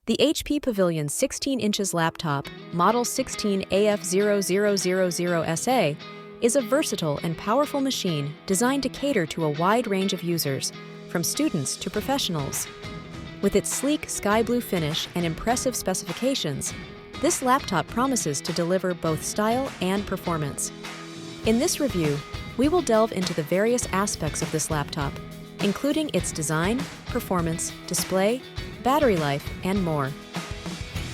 The HP Pavilion 16 inches laptop, model 16AF0000SA, is a versatile and powerful machine designed to cater to a wide range of users, from students to professionals. With its sleek sky blue finish and impressive specifications, this laptop promises to deliver both style and performance. In this review, we will delve into the various aspects of this laptop, including its design, performance, display, battery life, and more.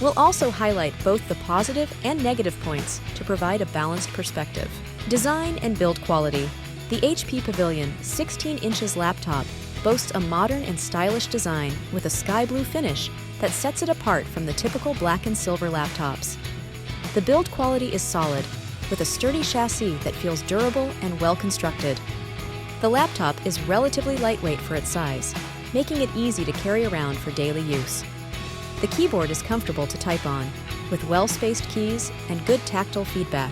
We'll also highlight both the positive and negative points to provide a balanced perspective. Design and build quality. The HP Pavilion 16 inches laptop boasts a modern and stylish design with a sky blue finish that sets it apart from the typical black and silver laptops. The build quality is solid, with a sturdy chassis that feels durable and well constructed. The laptop is relatively lightweight for its size, making it easy to carry around for daily use. The keyboard is comfortable to type on, with well-spaced keys and good tactile feedback.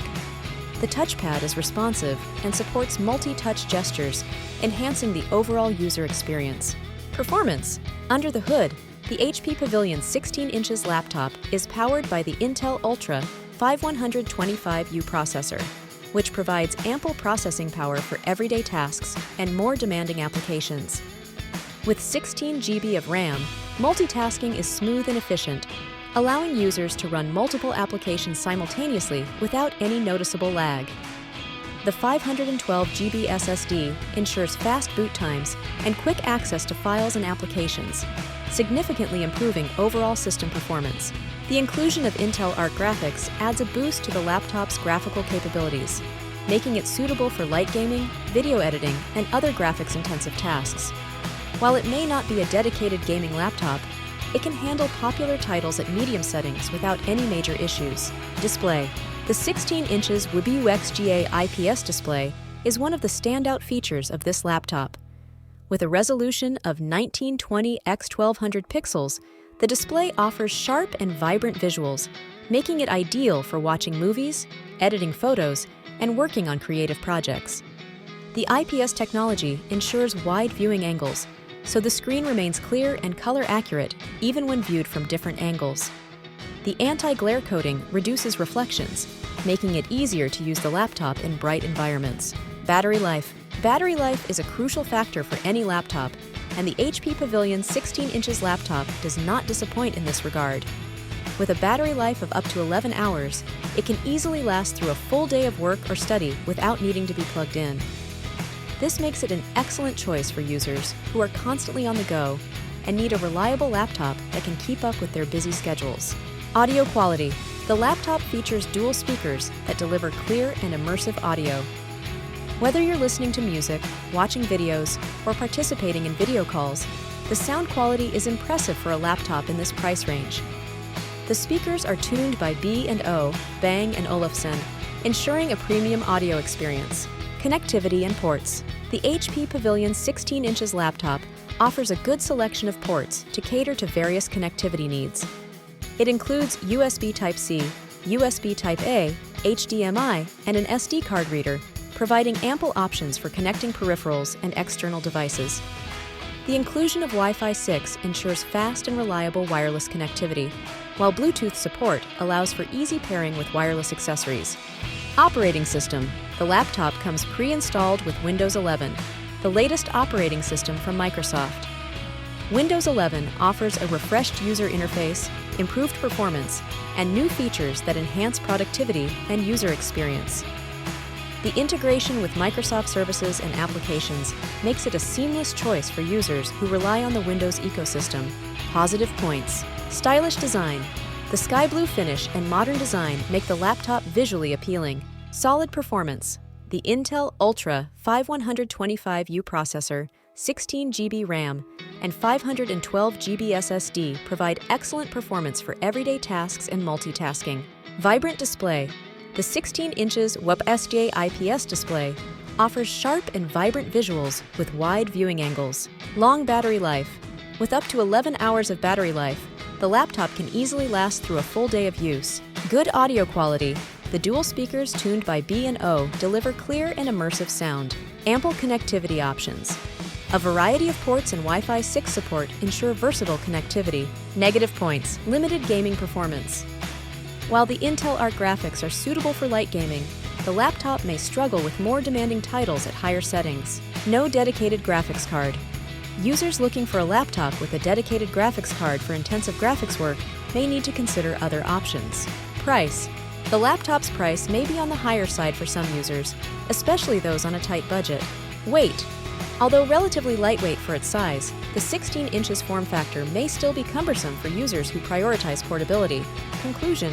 The touchpad is responsive and supports multi-touch gestures, enhancing the overall user experience. Performance. Under the hood, the HP Pavilion 16 inches laptop is powered by the Intel Ultra 512GB processor, which provides ample processing power for everyday tasks and more demanding applications. With 16 GB of RAM, multitasking is smooth and efficient, allowing users to run multiple applications simultaneously without any noticeable lag. The 512GB SSD ensures fast boot times and quick access to files and applications, significantly improving overall system performance. The inclusion of Intel Arc graphics adds a boost to the laptop's graphical capabilities, making it suitable for light gaming, video editing, and other graphics-intensive tasks. While it may not be a dedicated gaming laptop, it can handle popular titles at medium settings without any major issues. Display. The 16 inches WBU XGA IPS display is one of the standout features of this laptop. With a resolution of 1920 x 1200 pixels, the display offers sharp and vibrant visuals, making it ideal for watching movies, editing photos, and working on creative projects. The IPS technology ensures wide viewing angles, so the screen remains clear and color accurate even when viewed from different angles. The anti-glare coating reduces reflections, making it easier to use the laptop in bright environments. Battery life. Battery life is a crucial factor for any laptop, and the HP Pavilion 16 inches laptop does not disappoint in this regard. With a battery life of up to 11 hours, it can easily last through a full day of work or study without needing to be plugged in. This makes it an excellent choice for users who are constantly on the go and need a reliable laptop that can keep up with their busy schedules. Audio quality. The laptop features dual speakers that deliver clear and immersive audio. Whether you're listening to music, watching videos, or participating in video calls, the sound quality is impressive for a laptop in this price range. The speakers are tuned by B&O, Bang & Olufsen, ensuring a premium audio experience. Connectivity and ports. The HP Pavilion 16 inches laptop offers a good selection of ports to cater to various connectivity needs. It includes USB Type-C, USB Type-A, HDMI, and an SD card reader, providing ample options for connecting peripherals and external devices. The inclusion of Wi-Fi 6 ensures fast and reliable wireless connectivity, while Bluetooth support allows for easy pairing with wireless accessories. Operating system. The laptop comes pre-installed with Windows 11, the latest operating system from Microsoft. Windows 11 offers a refreshed user interface, improved performance, and new features that enhance productivity and user experience. The integration with Microsoft services and applications makes it a seamless choice for users who rely on the Windows ecosystem. Positive points. Stylish design. The sky blue finish and modern design make the laptop visually appealing. Solid performance. The Intel Ultra 5125U processor, 16 GB RAM, and 512GB SSD provide excellent performance for everyday tasks and multitasking. Vibrant display. The 16 inches WBU XGA IPS display offers sharp and vibrant visuals with wide viewing angles. Long battery life. With up to 11 hours of battery life, the laptop can easily last through a full day of use. Good audio quality. The dual speakers tuned by B&O deliver clear and immersive sound. Ample connectivity options. A variety of ports and Wi-Fi 6 support ensure versatile connectivity. Negative points: limited gaming performance. While the Intel Arc graphics are suitable for light gaming, the laptop may struggle with more demanding titles at higher settings. No dedicated graphics card. Users looking for a laptop with a dedicated graphics card for intensive graphics work may need to consider other options. Price. The laptop's price may be on the higher side for some users, especially those on a tight budget. Weight. Although relatively lightweight for its size, the 16 inches form factor may still be cumbersome for users who prioritize portability. Conclusion.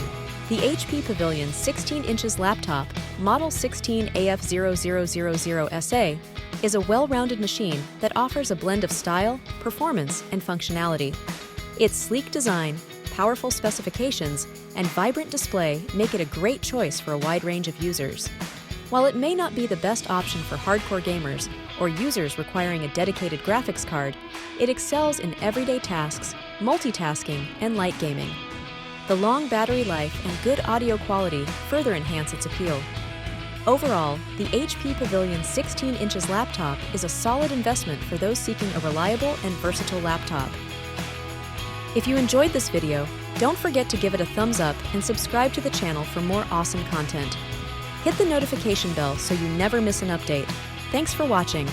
The HP Pavilion 16 inches laptop, Model 16AF0000SA, is a well-rounded machine that offers a blend of style, performance, and functionality. Its sleek design, powerful specifications, and vibrant display make it a great choice for a wide range of users. While it may not be the best option for hardcore gamers or users requiring a dedicated graphics card, it excels in everyday tasks, multitasking, and light gaming. The long battery life and good audio quality further enhance its appeal. Overall, the HP Pavilion 16 inches laptop is a solid investment for those seeking a reliable and versatile laptop. If you enjoyed this video, don't forget to give it a thumbs up and subscribe to the channel for more awesome content. Hit the notification bell so you never miss an update. Thanks for watching.